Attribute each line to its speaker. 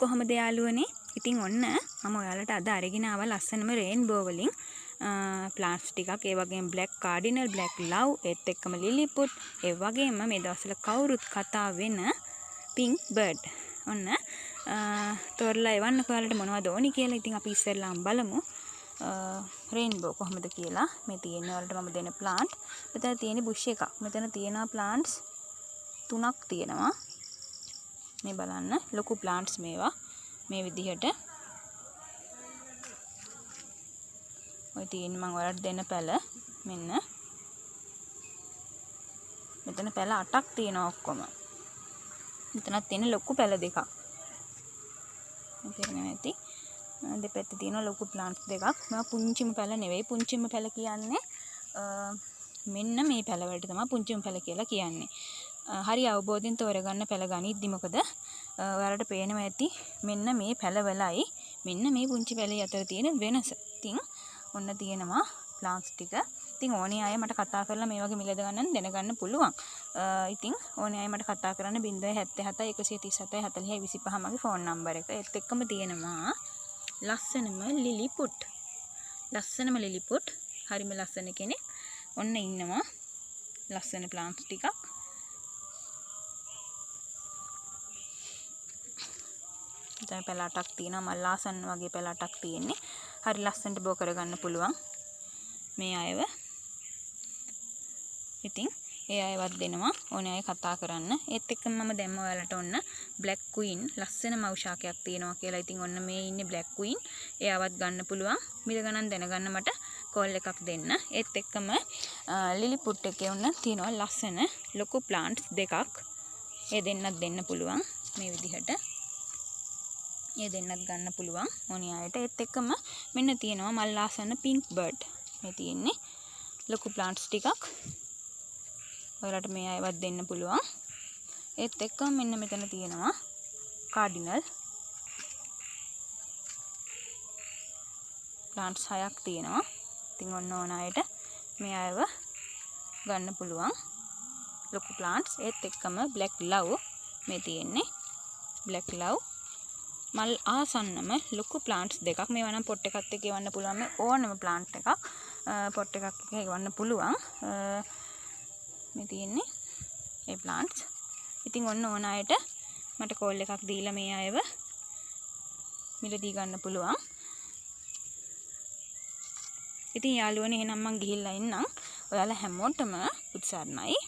Speaker 1: කොහොමද යාළුවනේ? ඉතින් ඔන්න මම ඔයාලට අද අරගෙන ආවා ලස්සනම රේන්බෝ වලින් ප්ලාන්ට්ස් ටිකක්. ඒ වගේම බ්ලැක් කාඩිනල්, බ්ලැක් ලව්, ඒත් එක්කම ලිලිපුට්, ඒ වගේම මේ දවස්වල කවුරුත් කතා වෙන පින්ක් බර්ඩ්. ඔන්න තෝරලා එවන්න ඔයාලට මොනවද ඕනි කියලා. ඉතින් අපි ඉස්සෙල්ලාම බලමු රේන්බෝ කොහොමද කියලා. මේ තියෙන වලට මම දෙන ප්ලාන්ට්. මෙතන තියෙන බුෂ් එකක්. මෙතන තියෙනවා ප්ලාන්ට්ස් 3ක් තියෙනවා. මේ බලන්න ලොකු ප්ලාන්ට්ස් මේවා මේ විදිහට. ඔය තියෙන මම ඔයාලට දෙන පැල මෙන්න. මෙතන පැල 8ක් තියෙනවා ඔක්කොම. මෙතනත් තියෙන ලොකු පැල දෙකක්. තේරෙන්නේ නැති. දෙපැත්තේ තියෙන ලොකු ප්ලාන්ට්ස් දෙකක්. මේවා පුංචිම පැල නෙවෙයි. පුංචිම පැල කියන්නේ මෙන්න මේ පැල වලට තමයි පුංචිම පැල කියලා කියන්නේ. හරි අවබෝධයෙන් තෝරගන්න පැල ගනිද්දි මොකද ඔයාලට පේනවා ඇති මෙන්න මේ පැලවලයි මෙන්න මේ පුංචි පැලේ අතර තියෙන වෙනස. ඉතින් ඔන්න තියෙනවා ප්ලාන්ට්ස් ටික. ඉතින් ඕනේ අය මට කතා කරලා මේ වගේ මිලද ගන්න දැනගන්න පුළුවන්. ඉතින් ඕනේ අය මට කතා කරන්න 077 137 40 25 මගේ ෆෝන් නම්බර් එක. ඒත් එක්කම තියෙනවා ලස්සනම ලිලිපුට්. ලස්සනම ලිලිපුට්. හරිම ලස්සන කෙනෙක්. ඔන්න ඉන්නවා ලස්සන ප්ලාන්ට්ස් ටිකක්. දැන් පැල 8ක් තියෙනවා. මල් ආසන්න වගේ පැල 8ක් තියෙන්නේ. හරි ලස්සනට බෝ කරගන්න පුළුවන් මේ අයව. ඉතින් ඒ අයවත් දෙනවා ඕනේ අය කතා කරන්න. ඒත් එක්කම මම දැම්ම ඔයාලට ඔන්න බ්ලැක් ක්වීන් ලස්සන මවුෂාකයක් තියෙනවා කියලා. ඉතින් ඔන්න මේ ඉන්නේ බ්ලැක් ක්වීන්. එයාවත් ගන්න පුළුවන්. මිල ගණන් දැනගන්න මට කෝල් එකක් දෙන්න. ඒත් එක්කම ලිලිපුට් එකේ ඔන්න තියෙනවා ලස්සන ලොකු ප්ලාන්ට්ස් දෙකක්. ඒ දෙන්නත් දෙන්න පුළුවන් මේ විදිහට. ඒ දෙන්නත් ගන්න පුළුවන් ඕනේ අයට. ඒත් එක්කම මෙන්න තියෙනවා මල් ආසන්න පින්ක් බර්ඩ්. මේ තියෙන්නේ ලොකු ප්ලාන්ට්ස් ටිකක්. ඔයාලට මේ අයවත් දෙන්න පුළුවන්. ඒත් එක්කම මෙන්න මෙතන තියෙනවා කාඩිනල් ප්ලාන්ට්ස් 6ක් තියෙනවා. ඉතින් ඔන්න ඕන අයට මේ අයව ගන්න පුළුවන් ලොකු ප්ලාන්ට්ස්. ඒත් එක්කම බ්ලැක් ලව් මේ තියෙන්නේ බ්ලැක් ලව් මල් ආසන්නම ලොකු ප්ලාන්ට්ස් දෙකක්. මේවා නම් පොට් එකත් එක්ක එවන්න පුළුවන්. මේ ඕනම ප්ලාන්ට් එකක් පොට් එකක් එක්ක එවන්න පුළුවන්. මේ තියෙන්නේ ඒ ප්ලාන්ට්ස්. ඉතින් ඔන්න ඕන අයට මට කෝල් එකක් දීලා මේ අයව මිලදී ගන්න පුළුවන්. ඉතින් යාළුවනේ එහෙනම් මං ගිහිල්ලා එන්නම්. ඔයාලා හැමෝටම උත්සාහයි.